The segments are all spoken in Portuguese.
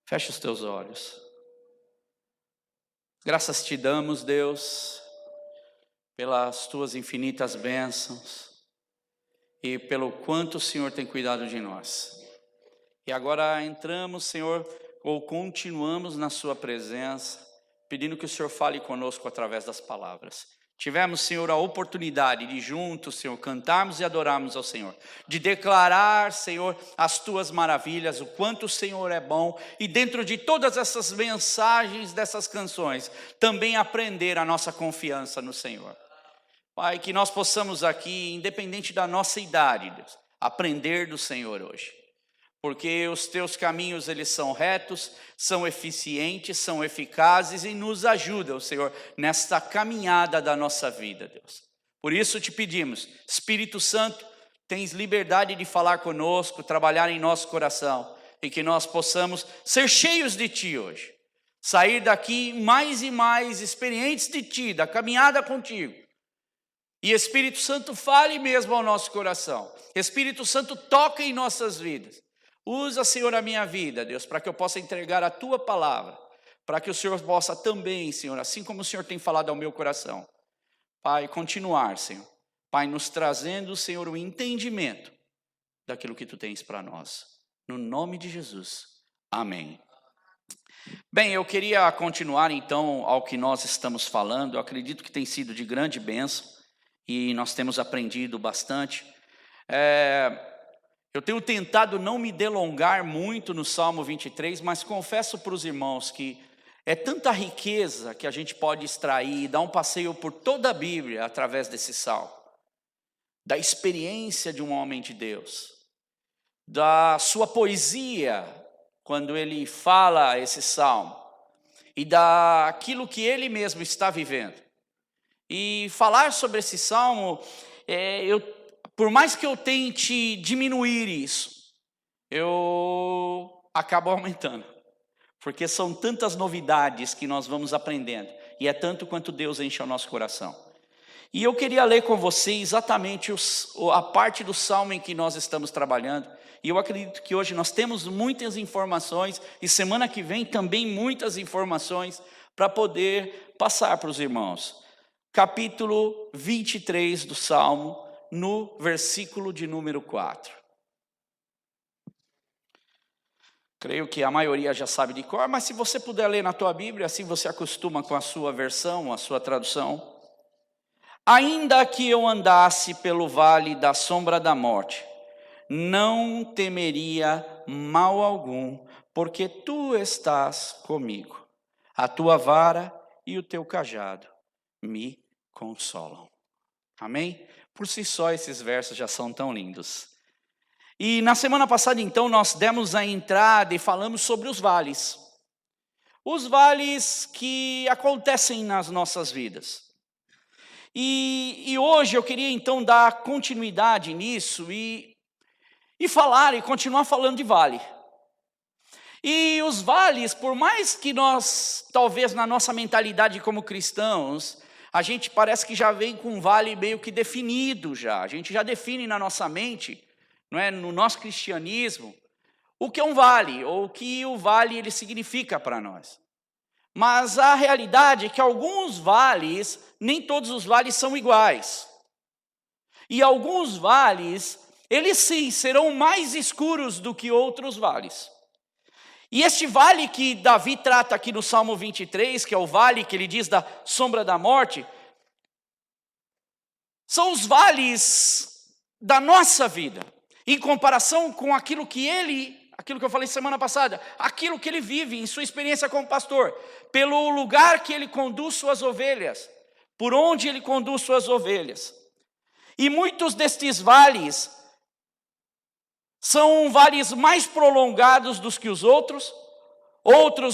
Feche os teus olhos. Graças te damos, Deus, pelas tuas infinitas bênçãos e pelo quanto o Senhor tem cuidado de nós. E agora entramos, Senhor, ou continuamos na sua presença, pedindo que o Senhor fale conosco através das palavras. Tivemos, Senhor, a oportunidade de juntos, Senhor, cantarmos e adorarmos ao Senhor, de declarar, Senhor, as tuas maravilhas, o quanto o Senhor é bom, e dentro de todas essas mensagens dessas canções, também aprender a nossa confiança no Senhor. Pai, que nós possamos aqui, independente da nossa idade, Deus, aprender do Senhor hoje. Porque os teus caminhos, eles são retos, são eficientes, são eficazes e nos ajudam, Senhor, nesta caminhada da nossa vida, Deus. Por isso te pedimos, Espírito Santo, tens liberdade de falar conosco, trabalhar em nosso coração, e que nós possamos ser cheios de Ti hoje. Sair daqui mais e mais experientes de Ti, da caminhada contigo. E Espírito Santo fale mesmo ao nosso coração. Espírito Santo toca em nossas vidas. Usa, Senhor, a minha vida, Deus, para que eu possa entregar a Tua palavra, para que o Senhor possa também, Senhor, assim como o Senhor tem falado ao meu coração, Pai, continuar, Senhor, Pai, nos trazendo, Senhor, o entendimento daquilo que Tu tens para nós. No nome de Jesus, amém. Bem, eu queria continuar então ao que nós estamos falando. Eu acredito que tem sido de grande bênção e nós temos aprendido bastante. Eu tenho tentado não me delongar muito no Salmo 23, mas confesso para os irmãos que é tanta riqueza que a gente pode extrair, dar um passeio por toda a Bíblia através desse salmo. Da experiência de um homem de Deus, da sua poesia, quando ele fala esse salmo, e daquilo que ele mesmo está vivendo. E falar sobre esse salmo, por mais que eu tente diminuir isso, eu acabo aumentando. Porque são tantas novidades que nós vamos aprendendo. E é tanto quanto Deus enche o nosso coração. E eu queria ler com você exatamente a parte do salmo em que nós estamos trabalhando. E eu acredito que hoje nós temos muitas informações. E semana que vem também muitas informações para poder passar para os irmãos. Capítulo 23 do salmo, no versículo de número 4. Creio que a maioria já sabe de cor, mas se você puder ler na tua Bíblia, assim você acostuma com a sua versão, a sua tradução. Ainda que eu andasse pelo vale da sombra da morte, não temeria mal algum, porque tu estás comigo. A tua vara e o teu cajado me consolam. Amém? Por si só, esses versos já são tão lindos. E na semana passada, então, nós demos a entrada e falamos sobre os vales. Os vales que acontecem nas nossas vidas. E hoje eu queria, então, dar continuidade nisso e falar e continuar falando de vale. E os vales, por mais que nós, talvez na nossa mentalidade como cristãos, a gente parece que já vem com um vale meio que definido já. A gente já define na nossa mente, não é, no nosso cristianismo, o que é um vale, ou o que o vale ele significa para nós. Mas a realidade é que alguns vales, nem todos os vales são iguais. E alguns vales, eles sim, serão mais escuros do que outros vales. E este vale que Davi trata aqui no Salmo 23, que é o vale que ele diz da sombra da morte, são os vales da nossa vida, em comparação com aquilo que eu falei semana passada, aquilo que ele vive em sua experiência como pastor, pelo lugar que ele conduz suas ovelhas, por onde ele conduz suas ovelhas. E muitos destes vales são vales mais prolongados do que os outros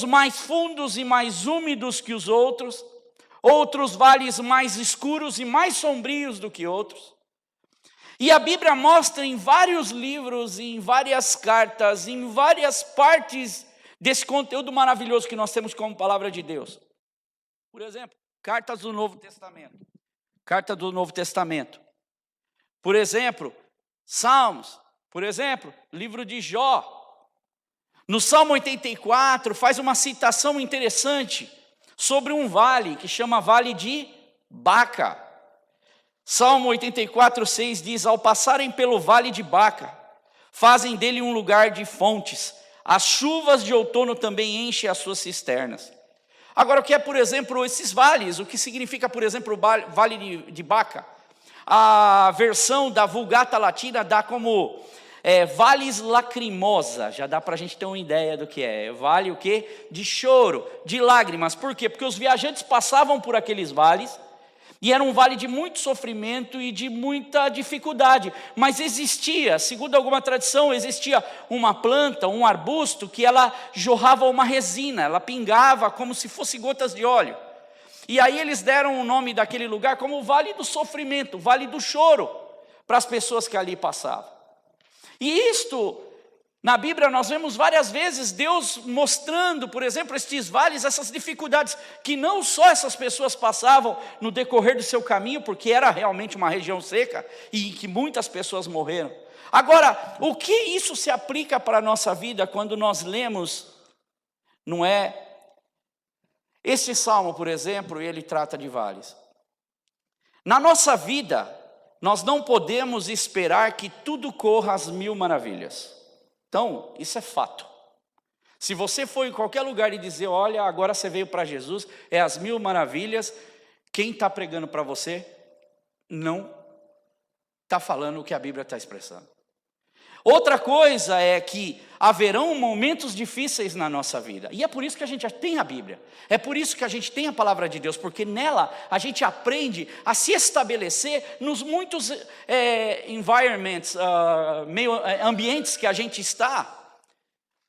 mais fundos e mais úmidos que os outros vales mais escuros e mais sombrios do que outros. E a Bíblia mostra em vários livros, em várias cartas, em várias partes desse conteúdo maravilhoso que nós temos como palavra de Deus. Por exemplo, cartas do Novo Testamento. Carta do Novo Testamento. Por exemplo, Salmos. Por exemplo, livro de Jó. No Salmo 84 faz uma citação interessante sobre um vale que chama Vale de Baca. Salmo 84, 6 diz: ao passarem pelo vale de Baca, fazem dele um lugar de fontes, as chuvas de outono também enchem as suas cisternas. Agora, o que é, por exemplo, esses vales? O que significa, por exemplo, o vale de Baca? A versão da Vulgata Latina dá como vales lacrimosa, já dá para a gente ter uma ideia do que é. Vale o quê? De choro, de lágrimas. Por quê? Porque os viajantes passavam por aqueles vales, e era um vale de muito sofrimento e de muita dificuldade. Mas existia, segundo alguma tradição, existia uma planta, um arbusto, que ela jorrava uma resina, ela pingava como se fosse gotas de óleo. E aí eles deram o nome daquele lugar como o Vale do Sofrimento, o Vale do Choro, para as pessoas que ali passavam. E isto, na Bíblia nós vemos várias vezes Deus mostrando, por exemplo, estes vales, essas dificuldades, que não só essas pessoas passavam no decorrer do seu caminho, porque era realmente uma região seca, e que muitas pessoas morreram. Agora, o que isso se aplica para a nossa vida, quando nós lemos, não é? Este salmo, por exemplo, ele trata de vales. Na nossa vida, nós não podemos esperar que tudo corra às mil maravilhas. Então, isso é fato. Se você for em qualquer lugar e dizer, olha, agora você veio para Jesus, é as mil maravilhas, quem está pregando para você não está falando o que a Bíblia está expressando. Outra coisa é que haverão momentos difíceis na nossa vida. E é por isso que a gente tem a Bíblia. É por isso que a gente tem a palavra de Deus. Porque nela a gente aprende a se estabelecer nos muitos environments, ambientes que a gente está.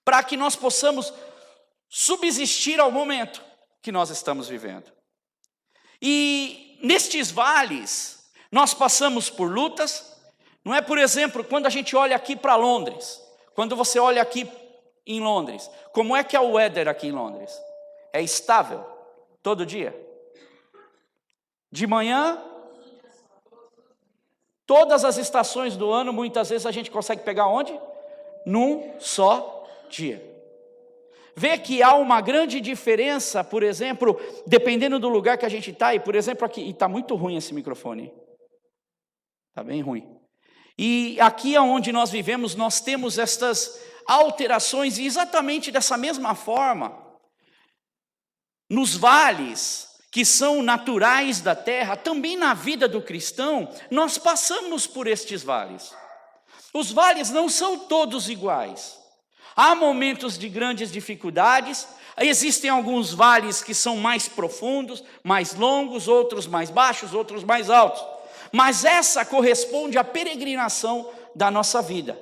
Para que nós possamos subsistir ao momento que nós estamos vivendo. E nestes vales, nós passamos por lutas. Não é, por exemplo, quando a gente olha aqui para Londres, quando você olha aqui em Londres, como é que é o weather aqui em Londres? É estável, todo dia? De manhã, todas as estações do ano, muitas vezes a gente consegue pegar onde? Num só dia. Vê que há uma grande diferença, por exemplo, dependendo do lugar que a gente está, e por exemplo aqui, e está muito ruim esse microfone, está bem ruim. E aqui onde nós vivemos, nós temos estas alterações, e exatamente dessa mesma forma, nos vales que são naturais da terra, também na vida do cristão, nós passamos por estes vales. Os vales não são todos iguais. Há momentos de grandes dificuldades, existem alguns vales que são mais profundos, mais longos, outros mais baixos, outros mais altos. Mas essa corresponde à peregrinação da nossa vida.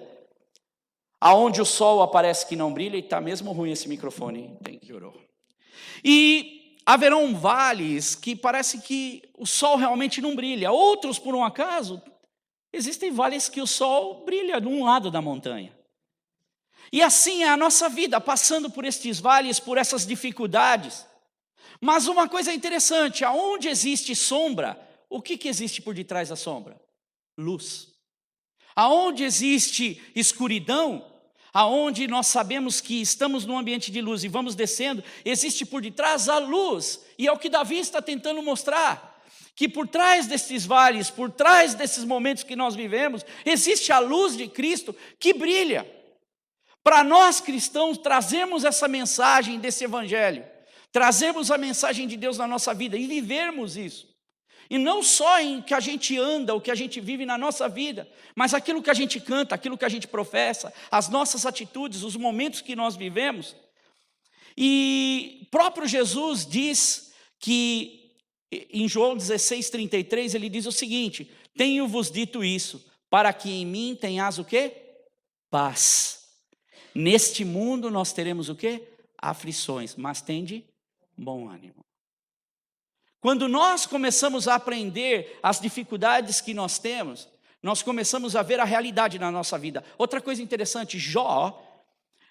Aonde o sol aparece que não brilha, e está mesmo ruim esse microfone, tem que orar. E haverão vales que parece que o sol realmente não brilha. Outros, por um acaso, existem vales que o sol brilha de um lado da montanha. E assim é a nossa vida, passando por estes vales, por essas dificuldades. Mas uma coisa interessante, aonde existe sombra, o que existe por detrás da sombra? Luz. Aonde existe escuridão, aonde nós sabemos que estamos num ambiente de luz e vamos descendo, existe por detrás a luz. E é o que Davi está tentando mostrar, que por trás desses vales, por trás desses momentos que nós vivemos, existe a luz de Cristo que brilha. Para nós cristãos, trazemos essa mensagem desse evangelho, trazemos a mensagem de Deus na nossa vida e vivermos isso. E não só em que a gente anda, o que a gente vive na nossa vida, mas aquilo que a gente canta, aquilo que a gente professa, as nossas atitudes, os momentos que nós vivemos. E próprio Jesus diz que, em João 16:33, ele diz o seguinte: tenho-vos dito isso, para que em mim tenhas o quê? Paz. Neste mundo nós teremos o quê? Aflições, mas tende bom ânimo. Quando nós começamos a aprender as dificuldades que nós temos, nós começamos a ver a realidade na nossa vida. Outra coisa interessante, Jó,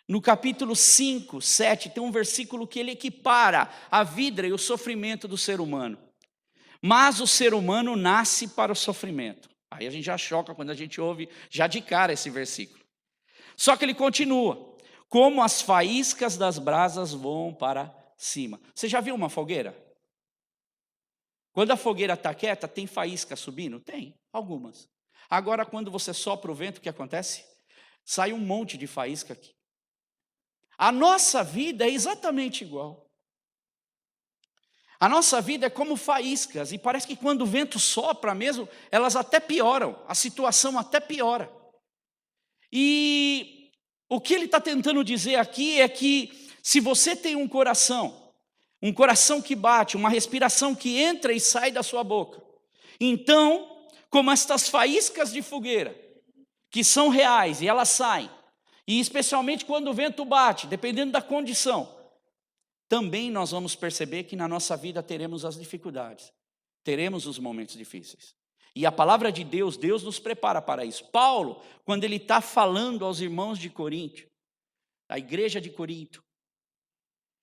no capítulo 5, 7, tem um versículo que ele equipara a vida e o sofrimento do ser humano. Mas o ser humano nasce para o sofrimento. Aí a gente já choca quando a gente ouve já de cara esse versículo. Só que ele continua: como as faíscas das brasas voam para cima. Você já viu uma fogueira? Quando a fogueira está quieta, tem faísca subindo? Tem, algumas. Agora, quando você sopra o vento, o que acontece? Sai um monte de faísca aqui. A nossa vida é exatamente igual. A nossa vida é como faíscas, e parece que quando o vento sopra mesmo, elas até pioram, a situação até piora. E o que ele está tentando dizer aqui é que se você tem um coração que bate, uma respiração que entra e sai da sua boca, então, como estas faíscas de fogueira, que são reais e elas saem, e especialmente quando o vento bate, dependendo da condição, também nós vamos perceber que na nossa vida teremos as dificuldades, teremos os momentos difíceis. E a palavra de Deus, Deus nos prepara para isso. Paulo, quando ele está falando aos irmãos de Corinto, a igreja de Corinto,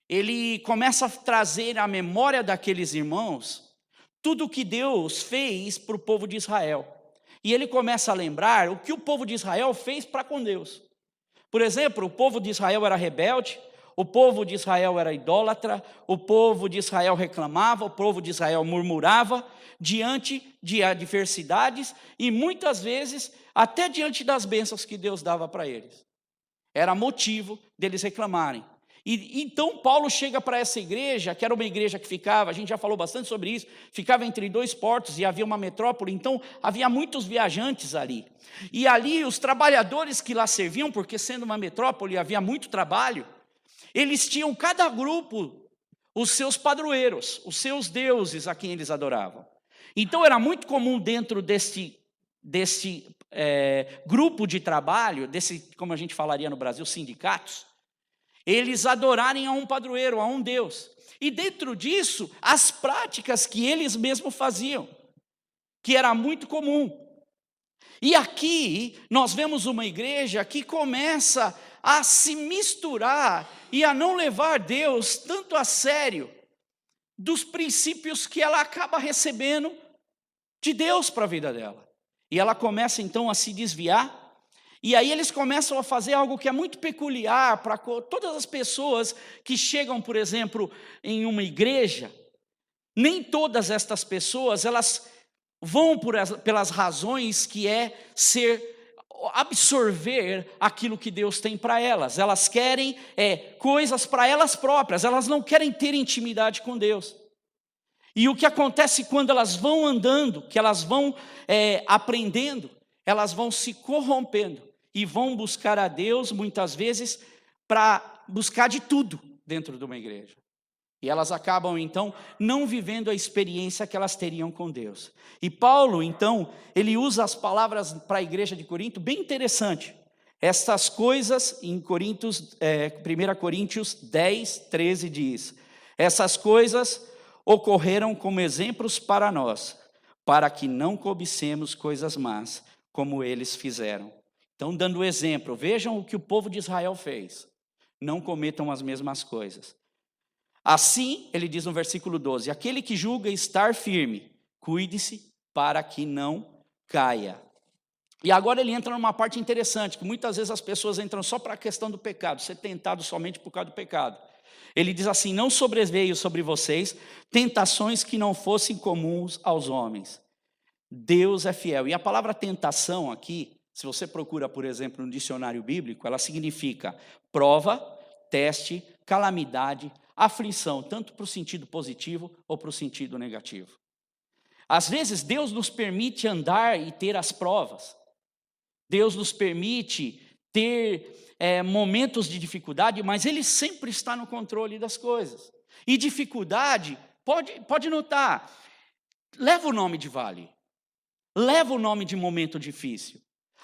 ele começa a trazer à memória daqueles irmãos tudo o que Deus fez para o povo de Israel. E ele começa a lembrar o que o povo de Israel fez para com Deus. Por exemplo, o povo de Israel era rebelde, o povo de Israel era idólatra, o povo de Israel reclamava, o povo de Israel murmurava diante de adversidades e muitas vezes até diante das bênçãos que Deus dava para eles. Era motivo deles reclamarem. E então Paulo chega para essa igreja, que era uma igreja que ficava, a gente já falou bastante sobre isso, ficava entre 2 portos e havia uma metrópole, então havia muitos viajantes ali. E ali os trabalhadores que lá serviam, porque sendo uma metrópole havia muito trabalho, eles tinham cada grupo os seus padroeiros, os seus deuses a quem eles adoravam. Então era muito comum dentro desse grupo de trabalho, como a gente falaria no Brasil, sindicatos, eles adorarem a um padroeiro, a um Deus. E dentro disso, as práticas que eles mesmos faziam, que era muito comum. E aqui nós vemos uma igreja que começa a se misturar e a não levar Deus tanto a sério dos princípios que ela acaba recebendo de Deus para a vida dela. E ela começa então a se desviar, e aí eles começam a fazer algo que é muito peculiar para todas as pessoas que chegam, por exemplo, em uma igreja. Nem todas estas pessoas, elas vão pelas razões que é absorver aquilo que Deus tem para elas. Elas querem coisas para elas próprias, elas não querem ter intimidade com Deus. E o que acontece quando elas vão andando, que elas vão aprendendo, elas vão se corrompendo e vão buscar a Deus, muitas vezes, para buscar de tudo dentro de uma igreja. E elas acabam, então, não vivendo a experiência que elas teriam com Deus. E Paulo, então, ele usa as palavras para a igreja de Corinto, bem interessante. Estas coisas, em 1 Coríntios 10, 13 diz: essas coisas ocorreram como exemplos para nós, para que não cobicemos coisas más, como eles fizeram. Então, dando exemplo, vejam o que o povo de Israel fez. Não cometam as mesmas coisas. Assim, ele diz no versículo 12, aquele que julga estar firme, cuide-se para que não caia. E agora ele entra numa parte interessante, que muitas vezes as pessoas entram só para a questão do pecado, ser tentado somente por causa do pecado. Ele diz assim, não sobreveio sobre vocês tentações que não fossem comuns aos homens. Deus é fiel. E a palavra tentação aqui, se você procura, por exemplo, no dicionário bíblico, ela significa prova, teste, calamidade, aflição, tanto para o sentido positivo ou para o sentido negativo. Às vezes, Deus nos permite andar e ter as provas. Deus nos permite ter momentos de dificuldade, mas Ele sempre está no controle das coisas. E dificuldade, pode notar, leva o nome de vale, leva o nome de momento difícil.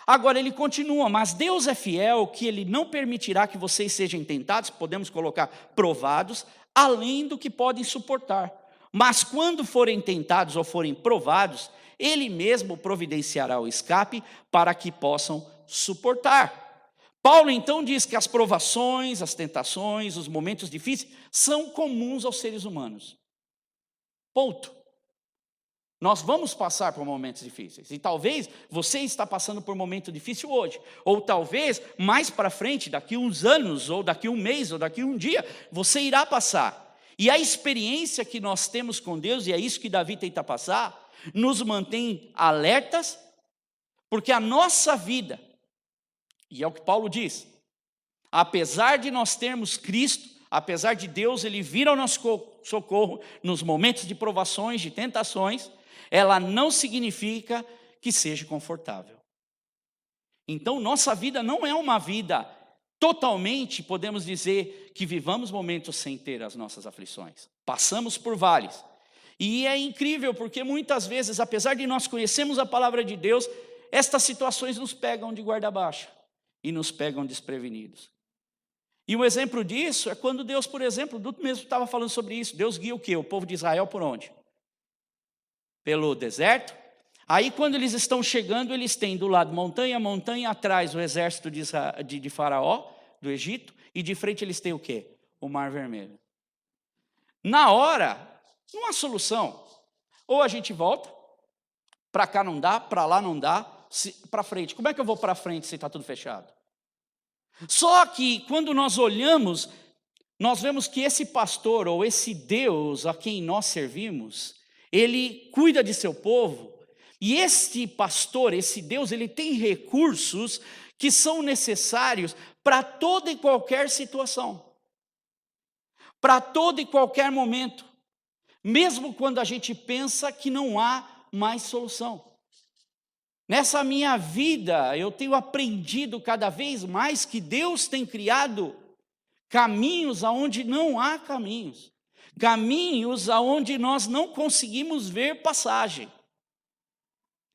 Agora ele continua, mas Deus é fiel, que Ele não permitirá que vocês sejam tentados, podemos colocar provados, além do que podem suportar. Mas quando forem tentados ou forem provados, Ele mesmo providenciará o escape para que possam suportar. Paulo então diz que as provações, as tentações, os momentos difíceis são comuns aos seres humanos. Ponto. Nós vamos passar por momentos difíceis. E talvez você está passando por um momento difícil hoje. Ou talvez mais para frente, daqui uns anos, ou daqui um mês, ou daqui um dia, você irá passar. E a experiência que nós temos com Deus, e é isso que Davi tenta passar, nos mantém alertas, porque a nossa vida, e é o que Paulo diz, apesar de nós termos Cristo, apesar de Deus ele vir ao nosso socorro nos momentos de provações, de tentações, ela não significa que seja confortável. Então, nossa vida não é uma vida totalmente, podemos dizer, que vivamos momentos sem ter as nossas aflições. Passamos por vales. E é incrível, porque muitas vezes, apesar de nós conhecermos a palavra de Deus, estas situações nos pegam de guarda baixa e nos pegam desprevenidos. E um exemplo disso é quando Deus, por exemplo, Dudu mesmo estava falando sobre isso, Deus guia o quê? O povo de Israel por onde? Pelo deserto. Aí quando eles estão chegando, eles têm do lado montanha, montanha, atrás o exército de Faraó, do Egito, e de frente eles têm o quê? O Mar Vermelho. Na hora, não há solução. Ou a gente volta, para cá não dá, para lá não dá, para frente. Como é que eu vou para frente se está tudo fechado? Só que quando nós olhamos, nós vemos que esse pastor, ou esse Deus a quem nós servimos, ele cuida de seu povo, e este pastor, esse Deus, ele tem recursos que são necessários para toda e qualquer situação, para todo e qualquer momento, mesmo quando a gente pensa que não há mais solução. Nessa minha vida, eu tenho aprendido cada vez mais que Deus tem criado caminhos aonde não há caminhos, caminhos aonde nós não conseguimos ver passagem.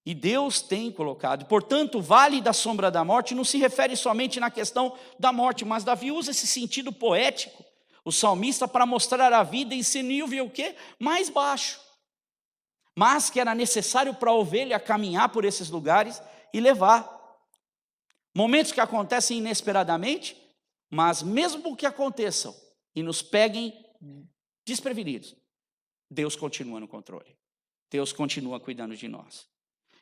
E Deus tem colocado. Portanto, o vale da sombra da morte não se refere somente na questão da morte, mas Davi usa esse sentido poético, o salmista, para mostrar a vida em seu nível o quê? Mais baixo. Mas que era necessário para a ovelha caminhar por esses lugares e levar. Momentos que acontecem inesperadamente, mas mesmo que aconteçam e nos peguem desprevenidos, Deus continua no controle. Deus continua cuidando de nós.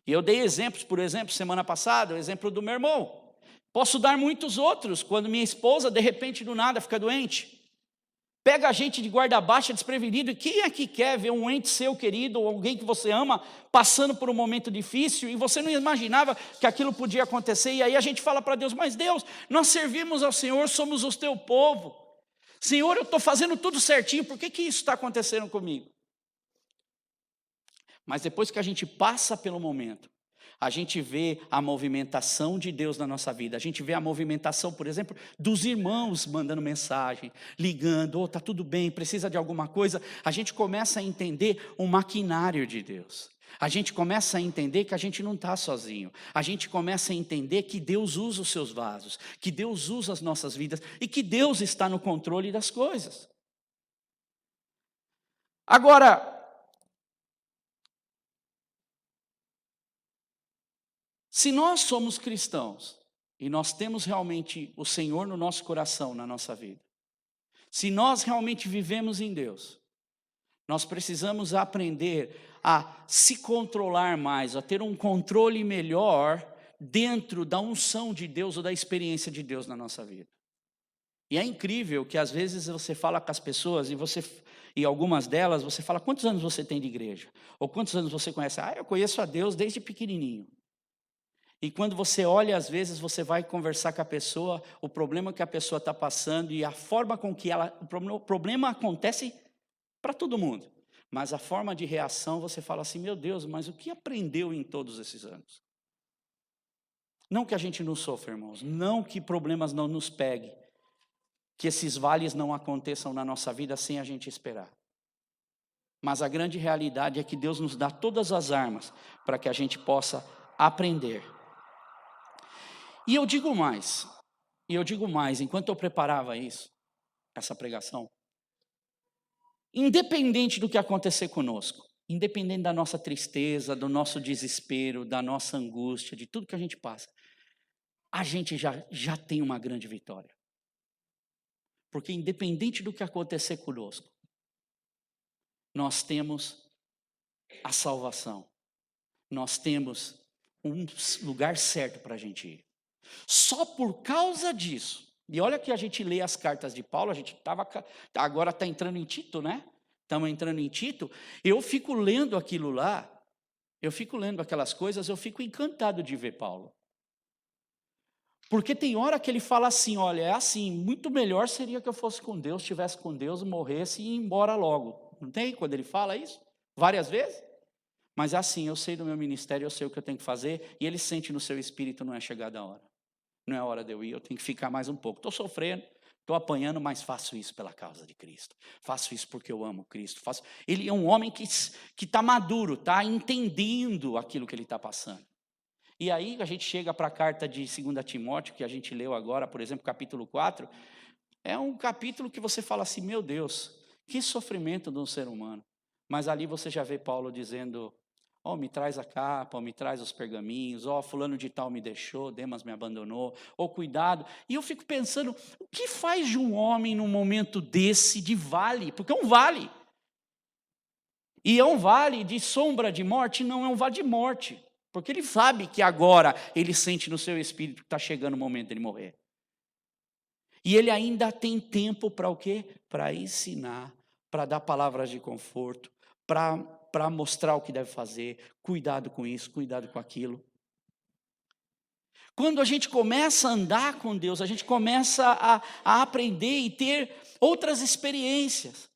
E eu dei exemplos, por exemplo, semana passada, o exemplo do meu irmão. Posso dar muitos outros, quando minha esposa, de repente, do nada, fica doente. Pega a gente de guarda baixa, desprevenido, e quem é que quer ver um ente seu querido, ou alguém que você ama, passando por um momento difícil, e você não imaginava que aquilo podia acontecer, e aí a gente fala para Deus, mas Deus, nós servimos ao Senhor, somos o teu povo. Senhor, eu estou fazendo tudo certinho, por que isso está acontecendo comigo? Mas depois que a gente passa pelo momento, a gente vê a movimentação de Deus na nossa vida. A gente vê a movimentação, por exemplo, dos irmãos mandando mensagem, ligando, está tudo bem, precisa de alguma coisa. A gente começa a entender o maquinário de Deus. A gente começa a entender que a gente não está sozinho. A gente começa a entender que Deus usa os seus vasos, que Deus usa as nossas vidas e que Deus está no controle das coisas. Agora, se nós somos cristãos e nós temos realmente o Senhor no nosso coração, na nossa vida, se nós realmente vivemos em Deus, nós precisamos aprender a se controlar mais, a ter um controle melhor dentro da unção de Deus ou da experiência de Deus na nossa vida. E é incrível que às vezes você fala com as pessoas e algumas delas você fala, quantos anos você tem de igreja? Ou quantos anos você conhece? Eu conheço a Deus desde pequenininho. E quando você olha, às vezes você vai conversar com a pessoa, o problema que a pessoa está passando e a forma com que o problema acontece para todo mundo. Mas a forma de reação, você fala assim, meu Deus, mas o que aprendeu em todos esses anos? Não que a gente não sofra, irmãos, não que problemas não nos peguem, que esses vales não aconteçam na nossa vida sem a gente esperar. Mas a grande realidade é que Deus nos dá todas as armas para que a gente possa aprender. E eu digo mais, enquanto eu preparava essa pregação, independente do que acontecer conosco, independente da nossa tristeza, do nosso desespero, da nossa angústia, de tudo que a gente passa, a gente já tem uma grande vitória. Porque independente do que acontecer conosco, nós temos a salvação, nós temos um lugar certo para a gente ir. Só por causa disso, e olha que a gente lê as cartas de Paulo, a gente agora está entrando em Tito, né? Estamos entrando em Tito, eu fico lendo aquilo lá, eu fico lendo aquelas coisas, eu fico encantado de ver Paulo. Porque tem hora que ele fala assim, olha, é assim, muito melhor seria que eu fosse com Deus, estivesse com Deus, morresse e ia embora logo. Não tem quando ele fala isso? Várias vezes? Mas é assim, eu sei do meu ministério, eu sei o que eu tenho que fazer, e ele sente no seu espírito, não é chegada a hora. Não é hora de eu ir, eu tenho que ficar mais um pouco. Estou sofrendo, estou apanhando, mas faço isso pela causa de Cristo. Faço isso porque eu amo Cristo. Ele é um homem que está maduro, está entendendo aquilo que ele está passando. E aí a gente chega para a carta de 2 Timóteo, que a gente leu agora, por exemplo, capítulo 4. É um capítulo que você fala assim, meu Deus, que sofrimento de um ser humano. Mas ali você já vê Paulo dizendo, me traz a capa, me traz os pergaminhos, fulano de tal me deixou, Demas me abandonou, cuidado. E eu fico pensando, o que faz de um homem num momento desse de vale? Porque é um vale. E é um vale de sombra de morte, não é um vale de morte. Porque ele sabe que agora ele sente no seu espírito que está chegando o momento dele morrer. E ele ainda tem tempo para o quê? Para ensinar, para dar palavras de conforto, para mostrar o que deve fazer, cuidado com isso, cuidado com aquilo. Quando a gente começa a andar com Deus, a gente começa a aprender e ter outras experiências.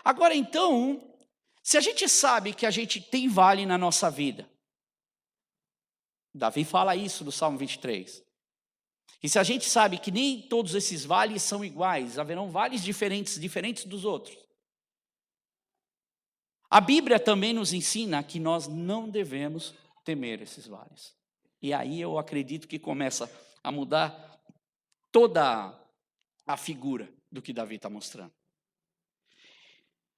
Agora então, se a gente sabe que a gente tem vale na nossa vida, Davi fala isso no Salmo 23. E se a gente sabe que nem todos esses vales são iguais, haverão vales diferentes dos outros. A Bíblia também nos ensina que nós não devemos temer esses vales. E aí eu acredito que começa a mudar toda a figura do que Davi está mostrando.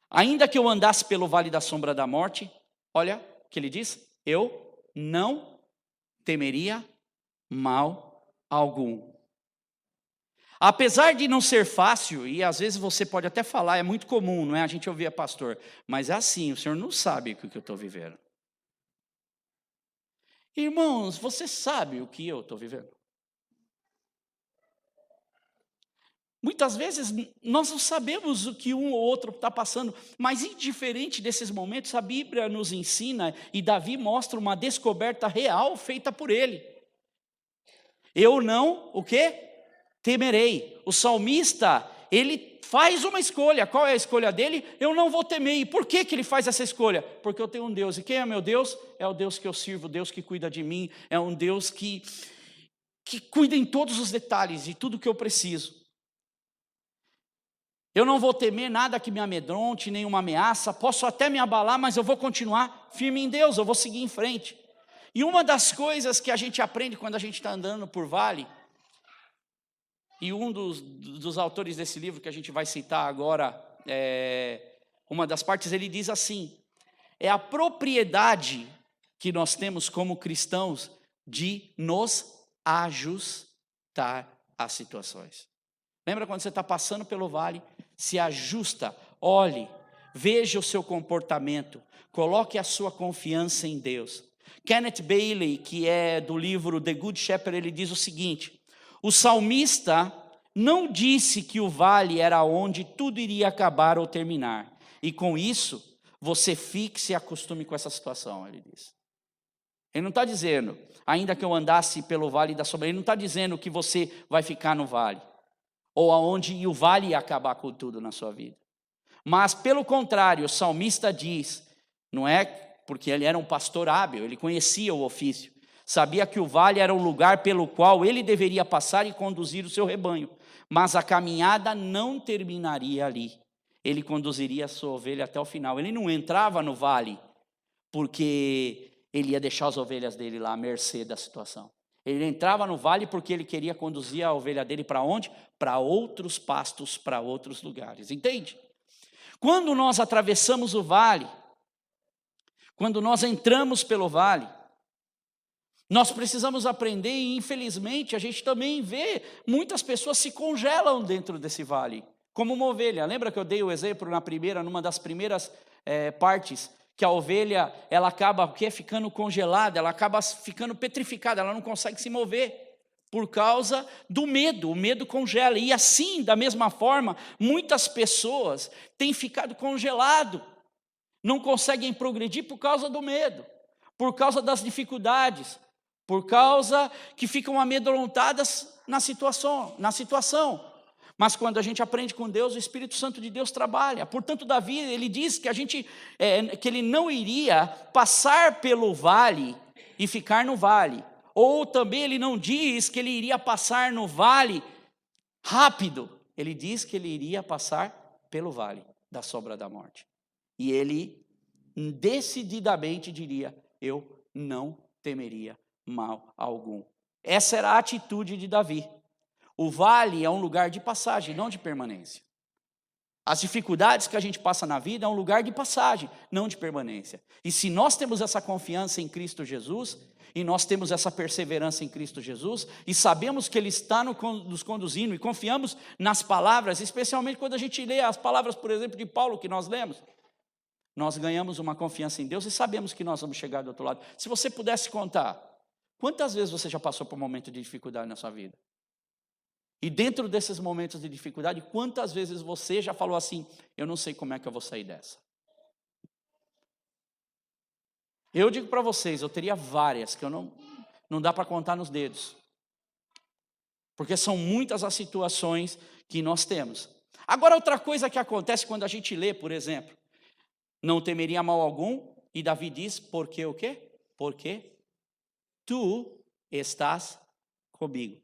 Ainda que eu andasse pelo vale da sombra da morte, olha o que ele diz, eu não temeria mal algum. Apesar de não ser fácil, e às vezes você pode até falar, é muito comum, não é? A gente ouvir pastor, mas é assim, o senhor não sabe o que eu estou vivendo. Irmãos, você sabe o que eu estou vivendo? Muitas vezes nós não sabemos o que um ou outro está passando, mas indiferente desses momentos, a Bíblia nos ensina, e Davi mostra uma descoberta real feita por ele. Eu não, o quê? Temerei. O salmista, ele faz uma escolha. Qual é a escolha dele? Eu não vou temer. E por que ele faz essa escolha? Porque eu tenho um Deus. E quem é meu Deus? É o Deus que eu sirvo, o Deus que cuida de mim, é um Deus que cuida em todos os detalhes, de tudo que eu preciso. Eu não vou temer nada que me amedronte, nenhuma ameaça, posso até me abalar, mas eu vou continuar firme em Deus, eu vou seguir em frente. E uma das coisas que a gente aprende quando a gente está andando por vale, e um dos autores desse livro que a gente vai citar agora, uma das partes, ele diz assim, é a propriedade que nós temos como cristãos de nos ajustar às situações. Lembra quando você está passando pelo vale, se ajusta, olhe, veja o seu comportamento, coloque a sua confiança em Deus. Kenneth Bailey, que é do livro The Good Shepherd, ele diz o seguinte, o salmista não disse que o vale era onde tudo iria acabar ou terminar, e com isso, você fixe e acostume com essa situação, ele diz. Ele não está dizendo, ainda que eu andasse pelo vale da sombra, ele não está dizendo que você vai ficar no vale, ou aonde o vale ia acabar com tudo na sua vida. Mas, pelo contrário, o salmista diz, não é porque ele era um pastor hábil, ele conhecia o ofício, sabia que o vale era o lugar pelo qual ele deveria passar e conduzir o seu rebanho, mas a caminhada não terminaria ali, ele conduziria a sua ovelha até o final. Ele não entrava no vale porque ele ia deixar as ovelhas dele lá à mercê da situação. Ele entrava no vale porque ele queria conduzir a ovelha dele para onde? Para outros pastos, para outros lugares, entende? Quando nós atravessamos o vale, quando nós entramos pelo vale, nós precisamos aprender, e infelizmente a gente também vê muitas pessoas se congelam dentro desse vale, como uma ovelha. Lembra que eu dei o exemplo numa das primeiras partes, que a ovelha, ela acaba ficando congelada, ela acaba ficando petrificada, ela não consegue se mover por causa do medo. O medo congela. E assim, da mesma forma, muitas pessoas têm ficado congeladas, não conseguem progredir por causa do medo, por causa das dificuldades, por causa que ficam amedrontadas na situação. Mas quando a gente aprende com Deus, o Espírito Santo de Deus trabalha. Portanto, Davi, ele diz que que ele não iria passar pelo vale e ficar no vale. Ou também ele não diz que ele iria passar no vale rápido. Ele diz que ele iria passar pelo vale da sombra da morte. E ele decididamente diria: eu não temeria mal algum. Essa era a atitude de Davi. O vale é um lugar de passagem, não de permanência. As dificuldades que a gente passa na vida é um lugar de passagem, não de permanência. E se nós temos essa confiança em Cristo Jesus, e nós temos essa perseverança em Cristo Jesus, e sabemos que Ele está nos conduzindo, e confiamos nas palavras, especialmente quando a gente lê as palavras, por exemplo, de Paulo, que nós lemos, nós ganhamos uma confiança em Deus e sabemos que nós vamos chegar do outro lado. Se você pudesse contar, quantas vezes você já passou por um momento de dificuldade na sua vida? E dentro desses momentos de dificuldade, quantas vezes você já falou assim: eu não sei como é que eu vou sair dessa? Eu digo para vocês, eu teria várias, que não dá para contar nos dedos. Porque são muitas as situações que nós temos. Agora, outra coisa que acontece quando a gente lê, por exemplo, não temeria mal algum, e Davi diz: porque o quê? Porque tu estás comigo.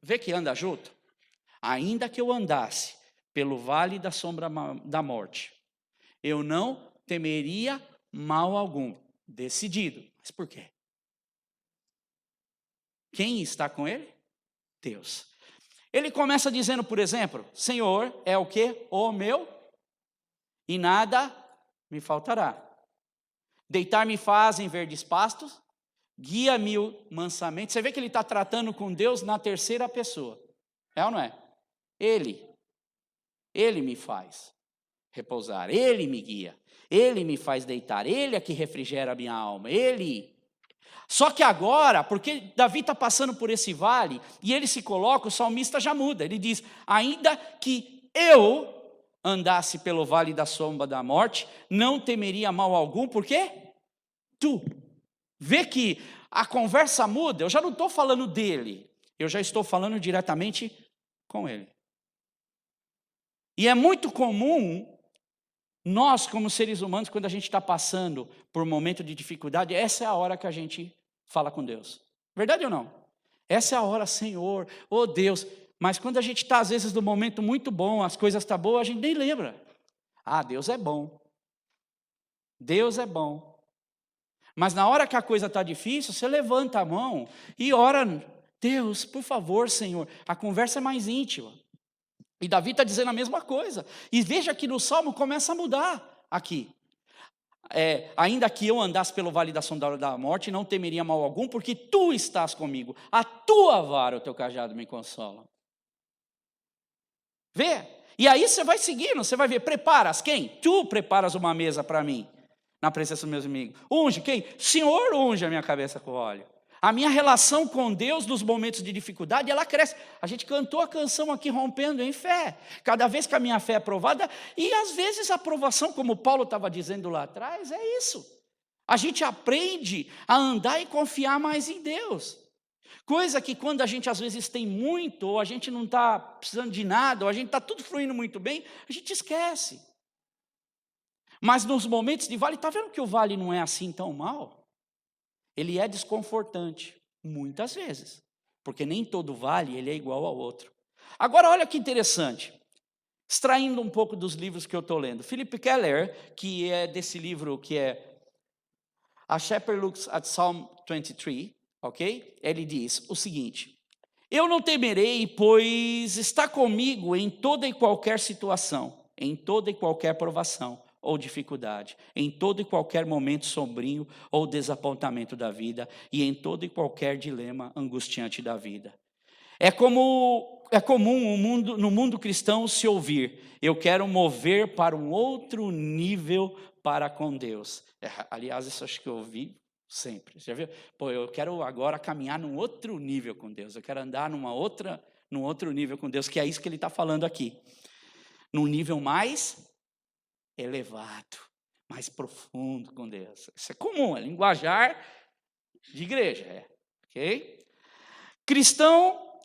Vê que anda junto? Ainda que eu andasse pelo vale da sombra da morte, eu não temeria mal algum. Decidido. Mas por quê? Quem está com ele? Deus. Ele começa dizendo, por exemplo: Senhor é o quê? O meu, e nada me faltará. Deitar-me faz em verdes pastos, guia-me mansamente. Você vê que ele está tratando com Deus na terceira pessoa. É ou não é? Ele me faz repousar, Ele me guia, Ele me faz deitar, Ele é que refrigera a minha alma, Ele. Só que agora, porque Davi está passando por esse vale, e ele se coloca, o salmista já muda, ele diz: ainda que eu andasse pelo vale da sombra da morte, não temeria mal algum, por quê? Tu. Vê que a conversa muda, eu já não estou falando dele, eu já estou falando diretamente com ele. E é muito comum, nós como seres humanos, quando a gente está passando por um momento de dificuldade, essa é a hora que a gente fala com Deus. Verdade ou não? Essa é a hora: Senhor, oh Deus. Mas quando a gente está, às vezes, num momento muito bom, as coisas estão boas, a gente nem lembra. Ah, Deus é bom. Deus é bom. Mas na hora que a coisa está difícil, você levanta a mão e ora: Deus, por favor, Senhor. A conversa é mais íntima. E Davi está dizendo a mesma coisa. E veja que no Salmo começa a mudar aqui. Ainda que eu andasse pelo vale da sombra da morte, não temeria mal algum, porque tu estás comigo. A tua vara, o teu cajado me consola. Vê? E aí você vai seguindo, você vai ver: preparas quem? Tu preparas uma mesa para mim, na presença dos meus inimigos. Unge quem? Senhor unge a minha cabeça com óleo. A minha relação com Deus nos momentos de dificuldade, ela cresce. A gente cantou a canção aqui, Rompendo em Fé. Cada vez que a minha fé é provada, e às vezes a aprovação, como Paulo estava dizendo lá atrás, é isso. A gente aprende a andar e confiar mais em Deus. Coisa que quando a gente às vezes tem muito, ou a gente não está precisando de nada, ou a gente está tudo fluindo muito bem, a gente esquece. Mas nos momentos de vale, está vendo que o vale não é assim tão mal? Ele é desconfortante, muitas vezes, porque nem todo vale ele é igual ao outro. Agora olha que interessante, extraindo um pouco dos livros que eu estou lendo. Philip Keller, que é desse livro que é A Shepherd Looks at Psalm 23, ok? Ele diz o seguinte: eu não temerei, pois está comigo em toda e qualquer situação, em toda e qualquer provação ou dificuldade, em todo e qualquer momento sombrio ou desapontamento da vida, e em todo e qualquer dilema angustiante da vida. É comum no mundo cristão se ouvir: eu quero mover para um outro nível para com Deus. Aliás, isso acho que eu ouvi sempre. Já viu? Eu quero agora caminhar num outro nível com Deus. Eu quero andar num outro nível com Deus, que é isso que ele está falando aqui. Num nível mais elevado, mais profundo com Deus. Isso é comum, é linguajar de igreja, ok?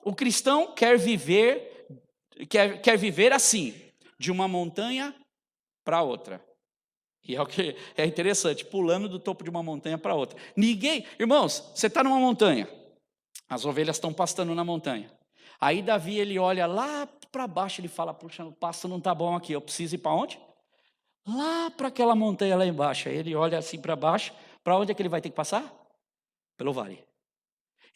O cristão quer viver assim, de uma montanha para outra. E é o que é interessante, pulando do topo de uma montanha para outra. Irmãos, você está numa montanha, as ovelhas estão pastando na montanha. Aí Davi, ele olha lá para baixo, ele fala, puxa, o pasto não está bom aqui, eu preciso ir para onde? Lá para aquela montanha lá embaixo. Aí ele olha assim para baixo, para onde é que ele vai ter que passar? Pelo vale.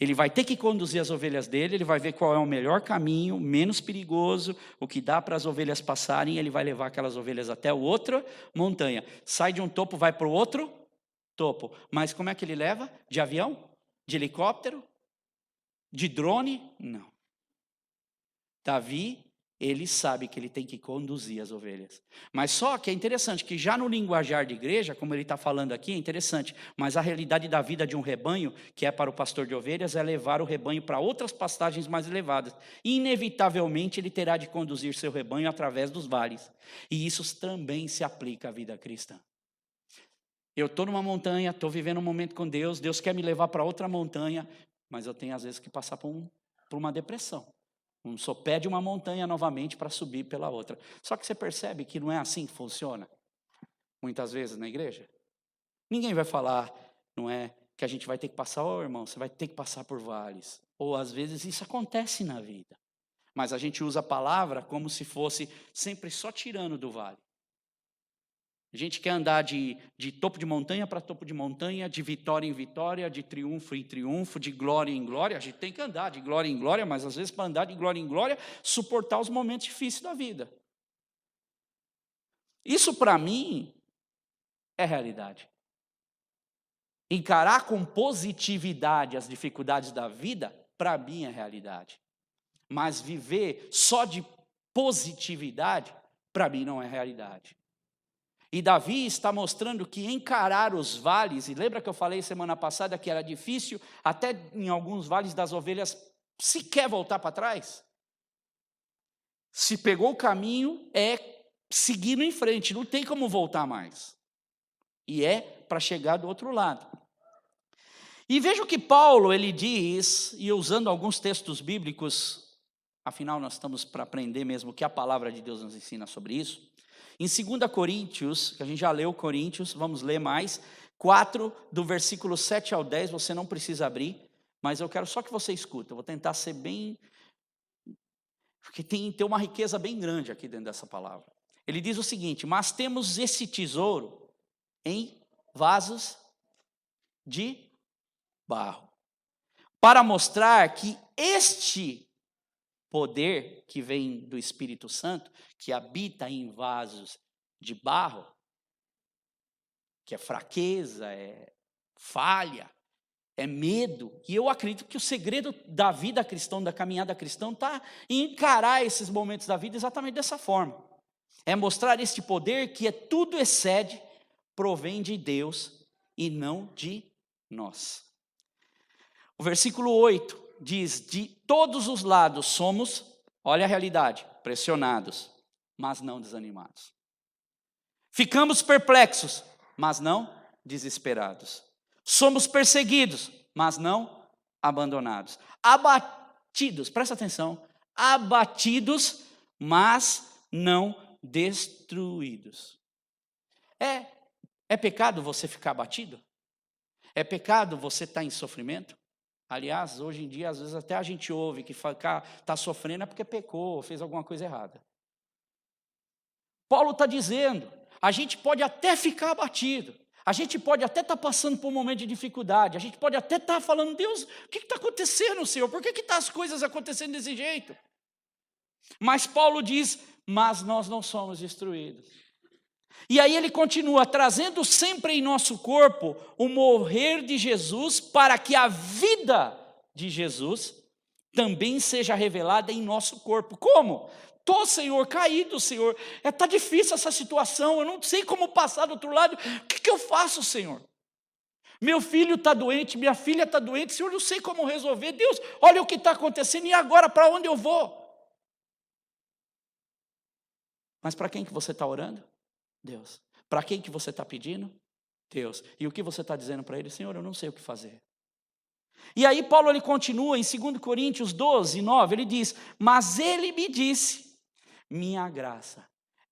Ele vai ter que conduzir as ovelhas dele, ele vai ver qual é o melhor caminho, menos perigoso, o que dá para as ovelhas passarem, ele vai levar aquelas ovelhas até outra montanha. Sai de um topo, vai para o outro topo. Mas como é que ele leva? De avião? De helicóptero? De drone? Não. Davi, ele sabe que ele tem que conduzir as ovelhas. Mas só que é interessante que já no linguajar de igreja, como ele está falando aqui, é interessante, mas a realidade da vida de um rebanho, que é para o pastor de ovelhas, é levar o rebanho para outras pastagens mais elevadas. Inevitavelmente ele terá de conduzir seu rebanho através dos vales. E isso também se aplica à vida cristã. Eu estou numa montanha, estou vivendo um momento com Deus, Deus quer me levar para outra montanha, mas eu tenho às vezes que passar por uma depressão. Um sopé de uma montanha novamente para subir pela outra. Só que você percebe que não é assim que funciona, muitas vezes na igreja. Ninguém vai falar, não é, que a gente vai ter que passar, irmão, você vai ter que passar por vales. Ou às vezes isso acontece na vida. Mas a gente usa a palavra como se fosse sempre só tirando do vale. A gente quer andar de topo de montanha para topo de montanha, de vitória em vitória, de triunfo em triunfo, de glória em glória. A gente tem que andar de glória em glória, mas às vezes para andar de glória em glória, suportar os momentos difíceis da vida. Isso para mim é realidade. Encarar com positividade as dificuldades da vida, para mim é realidade. Mas viver só de positividade, para mim não é realidade. E Davi está mostrando que encarar os vales, e lembra que eu falei semana passada que era difícil, até em alguns vales das ovelhas, sequer voltar para trás? Se pegou o caminho, é seguindo em frente, não tem como voltar mais. E é para chegar do outro lado. E veja o que Paulo, ele diz, e usando alguns textos bíblicos, afinal nós estamos para aprender mesmo o que a palavra de Deus nos ensina sobre isso. Em 2 Coríntios, que a gente já leu Coríntios, vamos ler mais, 4, do versículo 7 ao 10, você não precisa abrir, mas eu quero só que você escuta, eu vou tentar ser bem, porque tem uma riqueza bem grande aqui dentro dessa palavra. Ele diz o seguinte, mas temos esse tesouro em vasos de barro, para mostrar que este poder que vem do Espírito Santo, que habita em vasos de barro, que é fraqueza, é falha, é medo. E eu acredito que o segredo da vida cristã, da caminhada cristã, está em encarar esses momentos da vida exatamente dessa forma. É mostrar este poder que tudo excede, provém de Deus e não de nós. O versículo 8 diz, de todos os lados somos, olha a realidade, pressionados, mas não desanimados. Ficamos perplexos, mas não desesperados. Somos perseguidos, mas não abandonados. Abatidos, presta atenção, abatidos, mas não destruídos. É pecado você ficar abatido? É pecado você estar em sofrimento? Aliás, hoje em dia, às vezes até a gente ouve que está sofrendo é porque pecou, fez alguma coisa errada. Paulo está dizendo, a gente pode até ficar abatido, a gente pode até estar passando por um momento de dificuldade, a gente pode até estar falando, Deus, o que está acontecendo, Senhor? Por que estão as coisas acontecendo desse jeito? Mas Paulo diz, mas nós não somos destruídos. E aí ele continua, trazendo sempre em nosso corpo o morrer de Jesus, para que a vida de Jesus também seja revelada em nosso corpo. Como? Tô, Senhor, caído, Senhor. Está difícil essa situação, eu não sei como passar do outro lado. O que eu faço, Senhor? Meu filho está doente, minha filha está doente, Senhor, eu não sei como resolver. Deus, olha o que está acontecendo, e agora para onde eu vou? Mas para quem que você está orando? Deus. Para quem que você está pedindo? Deus. E o que você está dizendo para ele? Senhor, eu não sei o que fazer. E aí Paulo ele continua em 2 Coríntios 12, 9, ele diz, mas ele me disse, minha graça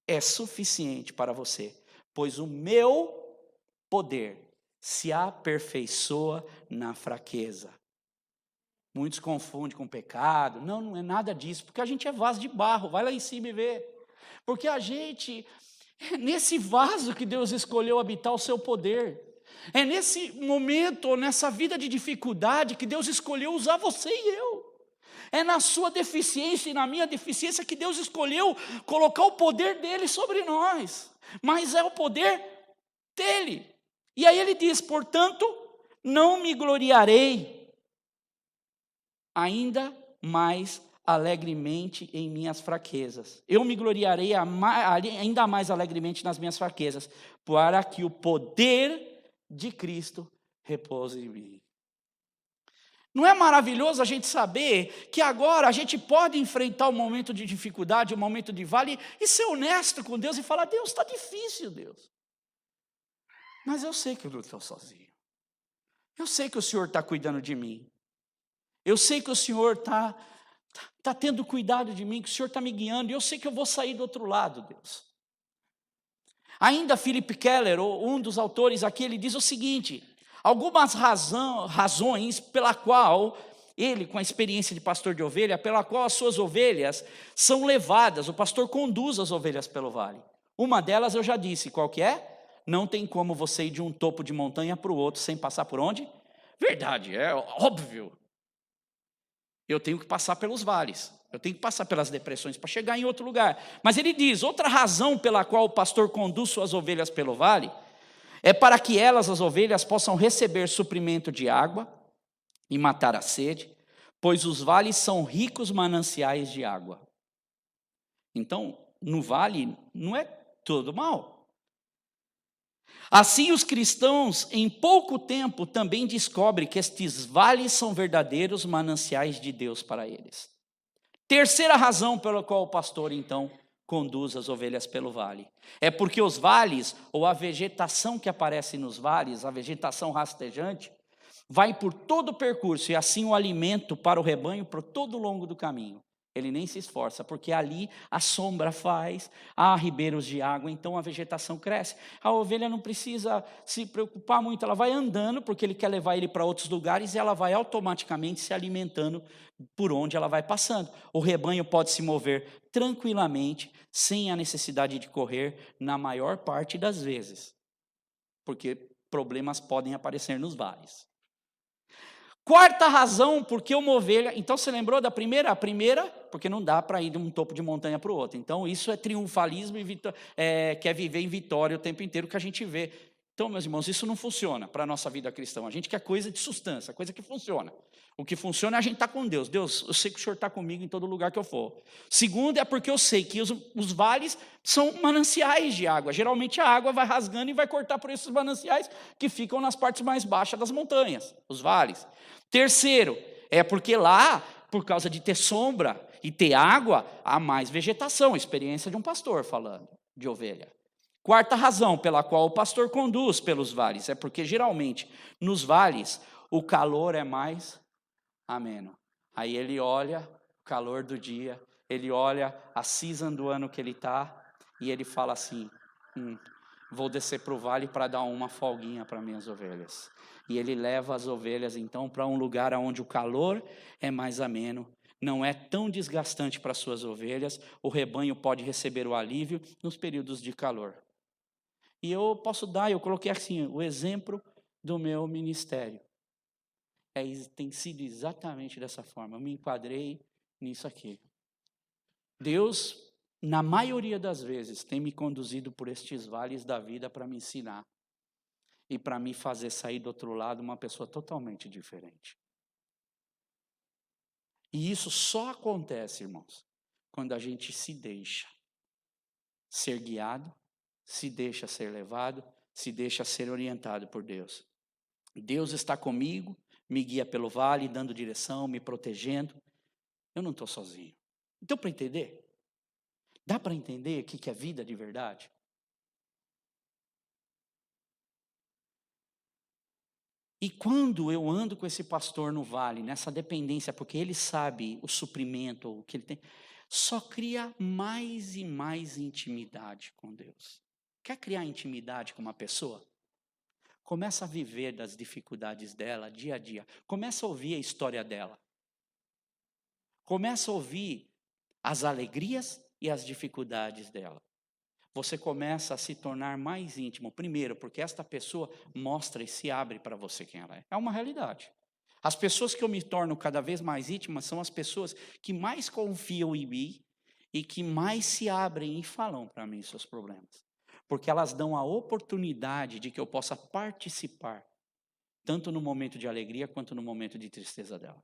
é suficiente para você, pois o meu poder se aperfeiçoa na fraqueza. Muitos confundem com pecado. Não, não é nada disso, porque a gente é vaso de barro, vai lá em cima e vê. Porque a gente, é nesse vaso que Deus escolheu habitar o seu poder. É nesse momento, nessa vida de dificuldade, que Deus escolheu usar você e eu. É na sua deficiência e na minha deficiência que Deus escolheu colocar o poder dele sobre nós. Mas é o poder dele. E aí ele diz, portanto, não me gloriarei ainda mais alegremente em minhas fraquezas. Eu me gloriarei ainda mais alegremente nas minhas fraquezas, para que o poder de Cristo repouse em mim. Não é maravilhoso a gente saber que agora a gente pode enfrentar um momento de dificuldade, um momento de vale, e ser honesto com Deus e falar, Deus, está difícil, Deus. Mas eu sei que eu não estou sozinho. Eu sei que o Senhor está cuidando de mim. Eu sei que o Senhor está tendo cuidado de mim, que o Senhor está me guiando, e eu sei que eu vou sair do outro lado, Deus. Ainda Philip Keller, um dos autores aqui, ele diz o seguinte, algumas razões pela qual ele, com a experiência de pastor de ovelha, pela qual as suas ovelhas são levadas, o pastor conduz as ovelhas pelo vale. Uma delas eu já disse, qual que é? Não tem como você ir de um topo de montanha para o outro sem passar por onde? Verdade, é óbvio. Eu tenho que passar pelos vales, eu tenho que passar pelas depressões para chegar em outro lugar. Mas ele diz, outra razão pela qual o pastor conduz suas ovelhas pelo vale, é para que elas, as ovelhas, possam receber suprimento de água e matar a sede, pois os vales são ricos mananciais de água. Então, no vale não é tudo mal. Assim, os cristãos, em pouco tempo, também descobrem que estes vales são verdadeiros mananciais de Deus para eles. Terceira razão pela qual o pastor, então, conduz as ovelhas pelo vale. É porque os vales, ou a vegetação que aparece nos vales, a vegetação rastejante, vai por todo o percurso, e assim o alimento para o rebanho por todo o longo do caminho. Ele nem se esforça, porque ali a sombra faz, há ribeiros de água, então a vegetação cresce. A ovelha não precisa se preocupar muito, ela vai andando, porque ele quer levar ele para outros lugares, e ela vai automaticamente se alimentando por onde ela vai passando. O rebanho pode se mover tranquilamente, sem a necessidade de correr, na maior parte das vezes, porque problemas podem aparecer nos vales. Quarta razão porque uma ovelha... Então, você lembrou da primeira? A primeira, porque não dá para ir de um topo de montanha para o outro. Então, isso é triunfalismo e quer viver em vitória o tempo inteiro que a gente vê. Então, meus irmãos, isso não funciona para a nossa vida cristã. A gente quer coisa de substância, coisa que funciona. O que funciona é a gente estar com Deus. Deus, eu sei que o Senhor está comigo em todo lugar que eu for. Segundo, é porque eu sei que os vales são mananciais de água. Geralmente a água vai rasgando e vai cortar por esses mananciais que ficam nas partes mais baixas das montanhas, os vales. Terceiro, é porque lá, por causa de ter sombra e ter água, há mais vegetação. Experiência de um pastor falando de ovelha. Quarta razão pela qual o pastor conduz pelos vales, é porque geralmente nos vales o calor é mais ameno. Aí ele olha o calor do dia, ele olha a season do ano que ele está, e ele fala assim, vou descer para o vale para dar uma folguinha para minhas ovelhas. E ele leva as ovelhas então para um lugar onde o calor é mais ameno, não é tão desgastante para suas ovelhas, o rebanho pode receber o alívio nos períodos de calor. E eu coloquei assim, o exemplo do meu ministério. Tem sido exatamente dessa forma, eu me enquadrei nisso aqui. Deus, na maioria das vezes, tem me conduzido por estes vales da vida para me ensinar. E para me fazer sair do outro lado uma pessoa totalmente diferente. E isso só acontece, irmãos, quando a gente se deixa ser guiado, se deixa ser levado, se deixa ser orientado por Deus. Deus está comigo, me guia pelo vale, dando direção, me protegendo. Eu não estou sozinho. Então, para entender? Dá para entender o que é vida de verdade? E quando eu ando com esse pastor no vale, nessa dependência, porque ele sabe o suprimento, o que ele tem, só cria mais e mais intimidade com Deus. Quer criar intimidade com uma pessoa? Começa a viver das dificuldades dela dia a dia. Começa a ouvir a história dela. Começa a ouvir as alegrias e as dificuldades dela. Você começa a se tornar mais íntimo. Primeiro, porque esta pessoa mostra e se abre para você quem ela é. É uma realidade. As pessoas que eu me torno cada vez mais íntimas são as pessoas que mais confiam em mim e que mais se abrem e falam para mim seus problemas. Porque elas dão a oportunidade de que eu possa participar, tanto no momento de alegria quanto no momento de tristeza dela.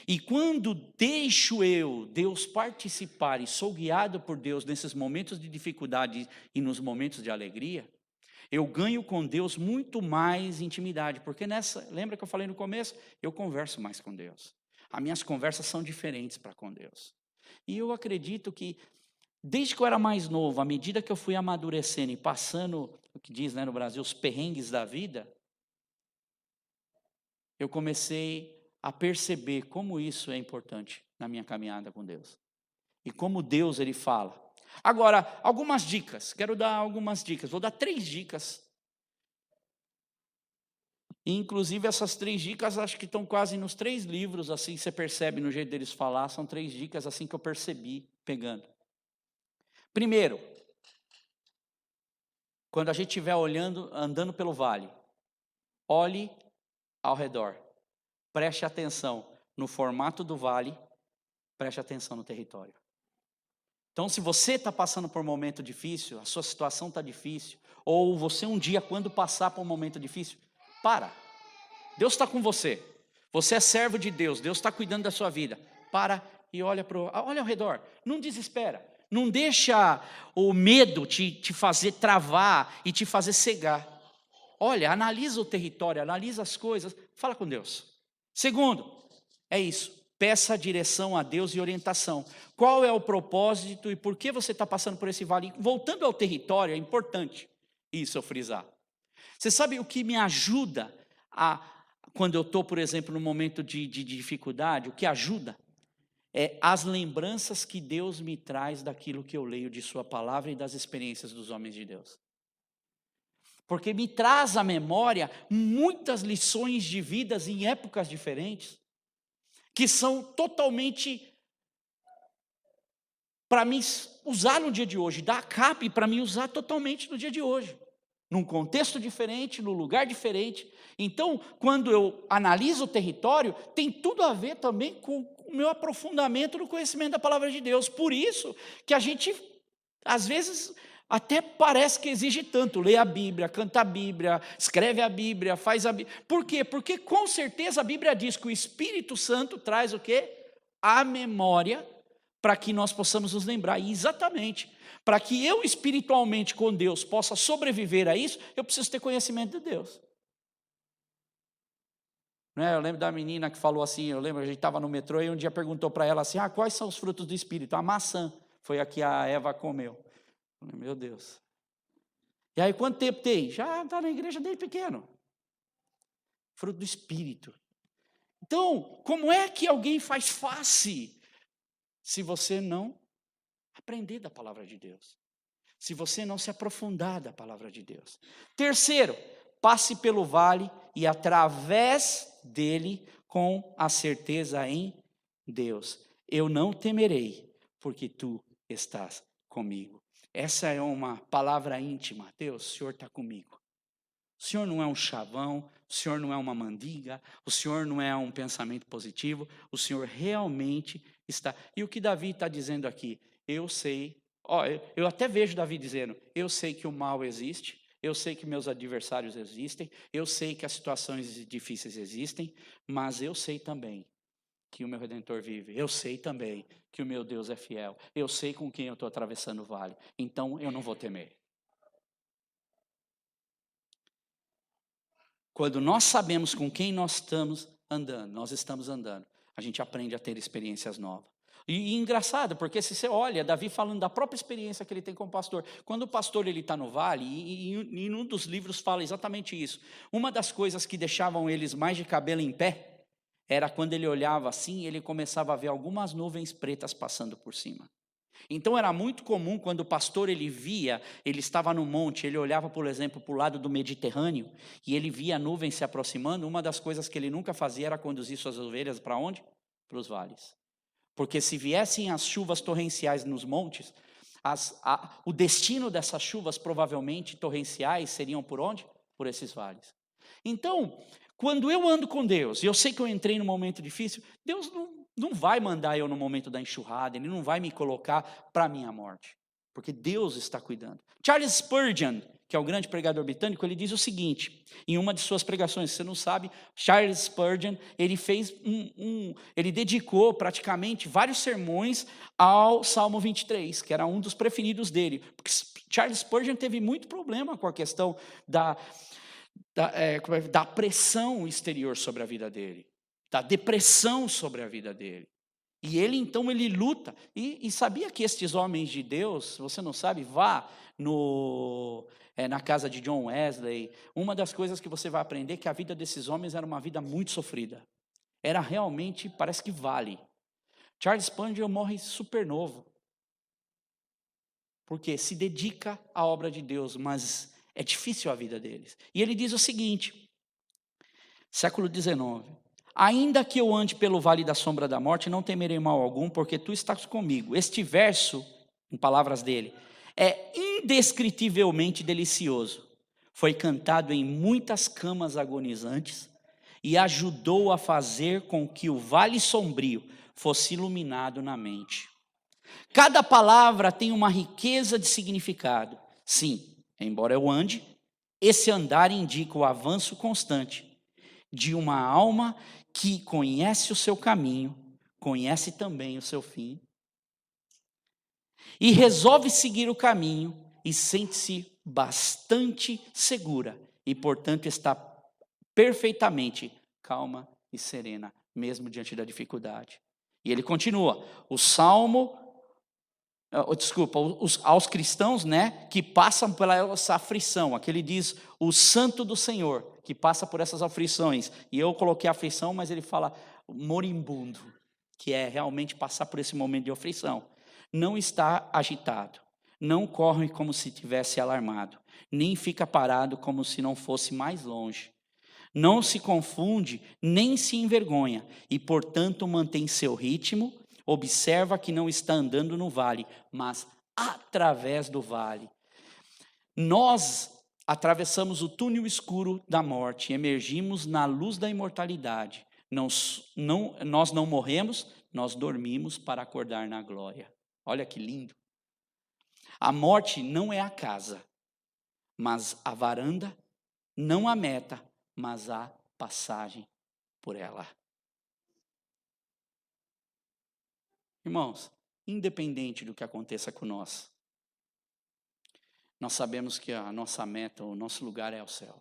E quando deixo Deus participar e sou guiado por Deus nesses momentos de dificuldade e nos momentos de alegria, eu ganho com Deus muito mais intimidade, porque lembra que eu falei no começo? Eu converso mais com Deus. As minhas conversas são diferentes para com Deus. E eu acredito que, desde que eu era mais novo, à medida que eu fui amadurecendo e passando, o que diz no Brasil, os perrengues da vida, eu comecei a perceber como isso é importante na minha caminhada com Deus. E como Deus, Ele fala. Agora, algumas dicas. Quero dar algumas dicas. Vou dar 3 dicas. E, inclusive, essas 3 dicas, acho que estão quase nos 3 livros, assim, você percebe no jeito deles falar. São 3 dicas, assim, que eu percebi pegando. Primeiro, quando a gente estiver andando pelo vale, olhe ao redor. Preste atenção no formato do vale, preste atenção no território. Então, se você está passando por um momento difícil, a sua situação está difícil, ou você um dia, quando passar por um momento difícil, para. Deus está com você. Você é servo de Deus. Deus está cuidando da sua vida. Para e olha ao redor. Não desespera. Não deixa o medo te fazer travar e te fazer cegar. Olha, analisa o território, analisa as coisas. Fala com Deus. Segundo, é isso. Peça direção a Deus e orientação. Qual é o propósito e por que você está passando por esse vale? Voltando ao território, é importante isso eu frisar. Você sabe o que me ajuda quando eu estou, por exemplo, num momento de dificuldade? O que ajuda é as lembranças que Deus me traz daquilo que eu leio de sua palavra e das experiências dos homens de Deus. Porque me traz à memória muitas lições de vidas em épocas diferentes, que são totalmente para mim usar no dia de hoje, dá cape para mim usar totalmente no dia de hoje, num contexto diferente, num lugar diferente. Então, quando eu analiso o território, tem tudo a ver também com o meu aprofundamento no conhecimento da palavra de Deus. Por isso que a gente, às vezes, até parece que exige tanto, lê a Bíblia, canta a Bíblia, escreve a Bíblia, faz a Bíblia. Por quê? Porque com certeza a Bíblia diz que o Espírito Santo traz o quê? A memória, para que nós possamos nos lembrar. E exatamente, para que eu espiritualmente com Deus possa sobreviver a isso, eu preciso ter conhecimento de Deus. Eu lembro da menina que falou assim, a gente estava no metrô e um dia perguntou para ela assim, quais são os frutos do Espírito? A maçã, foi a que a Eva comeu. Meu Deus. E aí, quanto tempo tem? Já está na igreja desde pequeno. Fruto do Espírito. Então, como é que alguém faz face se você não aprender da palavra de Deus? Se você não se aprofundar da palavra de Deus. Terceiro, passe pelo vale e através dele com a certeza em Deus. Eu não temerei, porque tu estás comigo. Essa é uma palavra íntima. Deus, o Senhor está comigo. O Senhor não é um chavão, o Senhor não é uma mandiga, o Senhor não é um pensamento positivo, o Senhor realmente está. E o que Davi está dizendo aqui? Eu sei, eu até vejo Davi dizendo, eu sei que o mal existe, eu sei que meus adversários existem, eu sei que as situações difíceis existem, mas eu sei também que o meu Redentor vive. Eu sei também que o meu Deus é fiel. Eu sei com quem eu estou atravessando o vale. Então eu não vou temer. Quando nós sabemos com quem nós estamos andando, a gente aprende a ter experiências novas. E engraçado, porque se você olha, Davi falando da própria experiência que ele tem com o pastor. Quando o pastor está no vale, e um dos livros fala exatamente isso. Uma das coisas que deixavam eles mais de cabelo em pé, era quando ele olhava assim, ele começava a ver algumas nuvens pretas passando por cima. Então era muito comum quando o pastor ele estava no monte, ele olhava, por exemplo, para o lado do Mediterrâneo, e ele via nuvens se aproximando. Uma das coisas que ele nunca fazia era conduzir suas ovelhas para onde? Para os vales. Porque se viessem as chuvas torrenciais nos montes, o destino dessas chuvas provavelmente torrenciais seriam por onde? Por esses vales. Então, quando eu ando com Deus, e eu sei que eu entrei num momento difícil, Deus não vai mandar eu no momento da enxurrada, Ele não vai me colocar para a minha morte, porque Deus está cuidando. Charles Spurgeon, que é o grande pregador britânico, ele diz o seguinte, em uma de suas pregações, você não sabe, Charles Spurgeon, ele fez ele dedicou praticamente vários sermões ao Salmo 23, que era um dos preferidos dele, porque Charles Spurgeon teve muito problema com a questão da pressão exterior sobre a vida dele, da depressão sobre a vida dele. E ele, então, ele luta. E sabia que estes homens de Deus, se você não sabe, vá na casa de John Wesley. Uma das coisas que você vai aprender é que a vida desses homens era uma vida muito sofrida. Era realmente, parece que vale. Charles Spurgeon morre super novo. Porque se dedica à obra de Deus, mas é difícil a vida deles. E ele diz o seguinte, século XIX. Ainda que eu ande pelo vale da sombra da morte, não temerei mal algum, porque tu estás comigo. Este verso, em palavras dele, é indescritivelmente delicioso. Foi cantado em muitas camas agonizantes e ajudou a fazer com que o vale sombrio fosse iluminado na mente. Cada palavra tem uma riqueza de significado. Sim, embora eu ande, esse andar indica o avanço constante de uma alma que conhece o seu caminho, conhece também o seu fim, e resolve seguir o caminho e sente-se bastante segura e, portanto, está perfeitamente calma e serena, mesmo diante da dificuldade. E ele continua, aos cristãos, que passam pela essa aflição, aqui ele diz, o santo do Senhor, que passa por essas aflições, e eu coloquei aflição, mas ele fala moribundo, que é realmente passar por esse momento de aflição, não está agitado, não corre como se tivesse alarmado, nem fica parado como se não fosse mais longe, não se confunde, nem se envergonha, e portanto mantém seu ritmo, observa que não está andando no vale, mas através do vale. Nós atravessamos o túnel escuro da morte, emergimos na luz da imortalidade. Nós não morremos, nós dormimos para acordar na glória. Olha que lindo. A morte não é a casa, mas a varanda, não a meta, mas a passagem por ela. Irmãos, independente do que aconteça com nós sabemos que a nossa meta, o nosso lugar é o céu.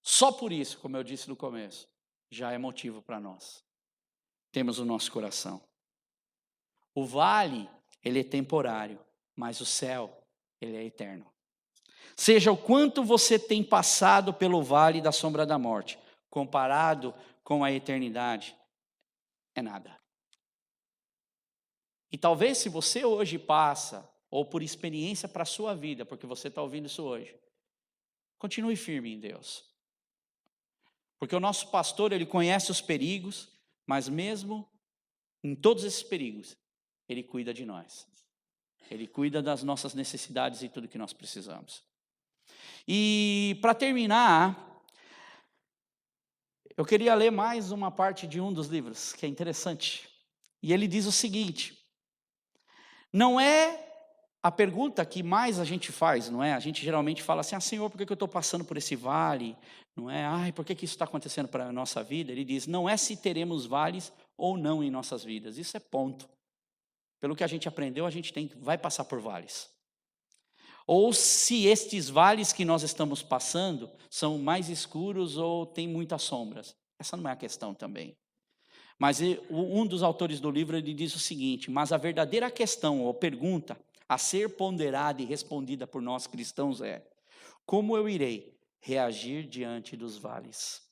Só por isso, como eu disse no começo, já é motivo para nós. Temos o nosso coração. O vale, ele é temporário, mas o céu, ele é eterno. Seja o quanto você tem passado pelo vale da sombra da morte, comparado com a eternidade, é nada. E talvez se você hoje passa, ou por experiência para a sua vida, porque você está ouvindo isso hoje, continue firme em Deus. Porque o nosso pastor, ele conhece os perigos, mas mesmo em todos esses perigos, ele cuida de nós. Ele cuida das nossas necessidades e tudo que nós precisamos. E para terminar, eu queria ler mais uma parte de um dos livros, que é interessante. E ele diz o seguinte: não é a pergunta que mais a gente faz, não é? A gente geralmente fala assim, Senhor, por que eu estou passando por esse vale? Não é? Por que isso está acontecendo para a nossa vida? Ele diz, não é se teremos vales ou não em nossas vidas. Isso é ponto. Pelo que a gente aprendeu, a gente vai passar por vales. Ou se estes vales que nós estamos passando são mais escuros ou tem muitas sombras. Essa não é a questão também. Mas um dos autores do livro ele diz o seguinte, mas a verdadeira questão ou pergunta a ser ponderada e respondida por nós cristãos é, como eu irei reagir diante dos vales?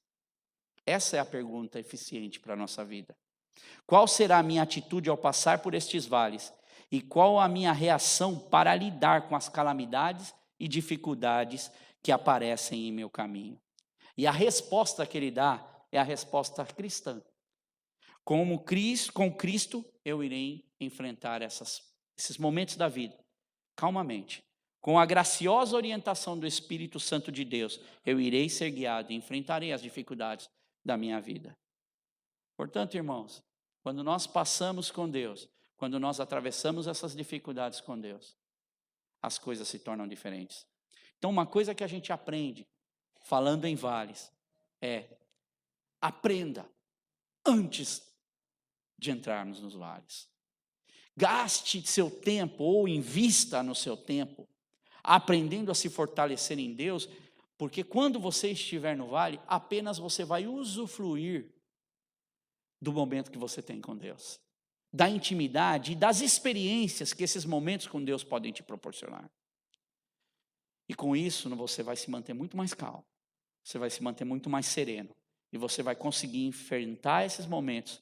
Essa é a pergunta eficiente para a nossa vida. Qual será a minha atitude ao passar por estes vales? E qual a minha reação para lidar com as calamidades e dificuldades que aparecem em meu caminho? E a resposta que ele dá é a resposta cristã. Com Cristo, eu irei enfrentar esses momentos da vida, calmamente. Com a graciosa orientação do Espírito Santo de Deus, eu irei ser guiado e enfrentarei as dificuldades da minha vida. Portanto, irmãos, quando nós passamos com Deus, quando nós atravessamos essas dificuldades com Deus, as coisas se tornam diferentes. Então, uma coisa que a gente aprende, falando em vales, é aprenda antes de entrarmos nos vales. Gaste seu tempo ou invista no seu tempo aprendendo a se fortalecer em Deus, porque quando você estiver no vale, apenas você vai usufruir do momento que você tem com Deus, da intimidade e das experiências que esses momentos com Deus podem te proporcionar. E com isso você vai se manter muito mais calmo, você vai se manter muito mais sereno, e você vai conseguir enfrentar esses momentos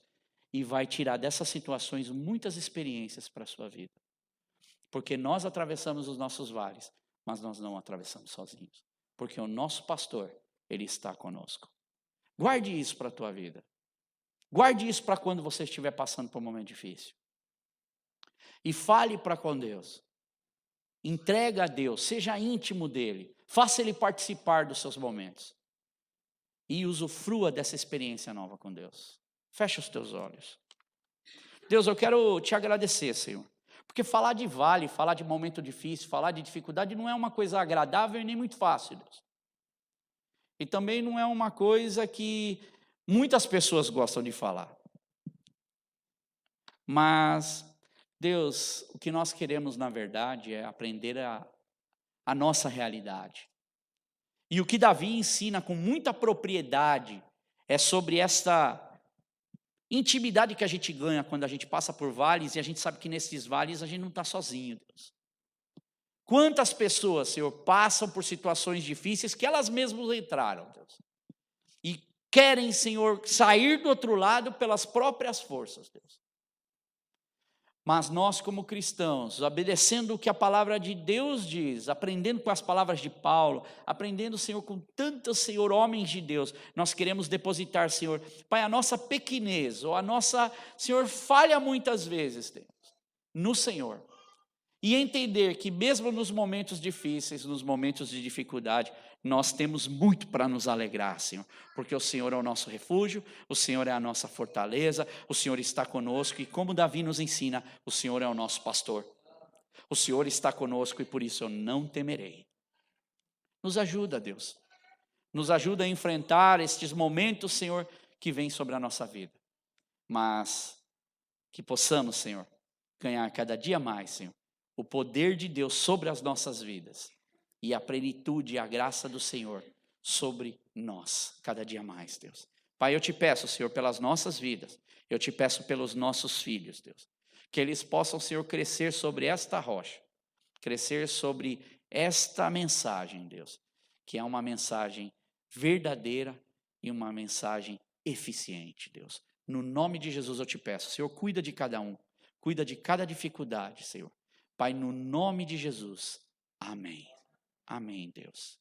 e vai tirar dessas situações muitas experiências para a sua vida. Porque nós atravessamos os nossos vales, mas nós não atravessamos sozinhos. Porque o nosso pastor, ele está conosco. Guarde isso para a tua vida. Guarde isso para quando você estiver passando por um momento difícil. E fale para com Deus. Entrega a Deus, seja íntimo dele. Faça ele participar dos seus momentos. E usufrua dessa experiência nova com Deus. Fecha os teus olhos. Deus, eu quero te agradecer, Senhor. Porque falar de vale, falar de momento difícil, falar de dificuldade não é uma coisa agradável e nem muito fácil, Deus. E também não é uma coisa que muitas pessoas gostam de falar. Mas, Deus, o que nós queremos, na verdade, é aprender a nossa realidade. E o que Davi ensina com muita propriedade é sobre esta intimidade que a gente ganha quando a gente passa por vales, e a gente sabe que nesses vales a gente não está sozinho, Deus. Quantas pessoas, Senhor, passam por situações difíceis que elas mesmas entraram, Deus. E querem, Senhor, sair do outro lado pelas próprias forças, Deus. Mas nós, como cristãos, obedecendo o que a palavra de Deus diz, aprendendo com as palavras de Paulo, aprendendo, Senhor, com tantos, Senhor, homens de Deus, nós queremos depositar, Senhor, Pai, a nossa pequenez, ou a nossa, Senhor, falha muitas vezes, Deus, no Senhor. E entender que mesmo nos momentos difíceis, nos momentos de dificuldade, nós temos muito para nos alegrar, Senhor, porque o Senhor é o nosso refúgio, o Senhor é a nossa fortaleza, o Senhor está conosco e como Davi nos ensina, o Senhor é o nosso pastor. O Senhor está conosco e por isso eu não temerei. Nos ajuda, Deus. Nos ajuda a enfrentar estes momentos, Senhor, que vêm sobre a nossa vida. Mas que possamos, Senhor, ganhar cada dia mais, Senhor, o poder de Deus sobre as nossas vidas e a plenitude e a graça do Senhor sobre nós, cada dia mais, Deus. Pai, eu te peço, Senhor, pelas nossas vidas, eu te peço pelos nossos filhos, Deus, que eles possam, Senhor, crescer sobre esta rocha, crescer sobre esta mensagem, Deus, que é uma mensagem verdadeira e uma mensagem eficiente, Deus. No nome de Jesus eu te peço, Senhor, cuida de cada um, cuida de cada dificuldade, Senhor. Pai, no nome de Jesus, amém. Amém, Deus.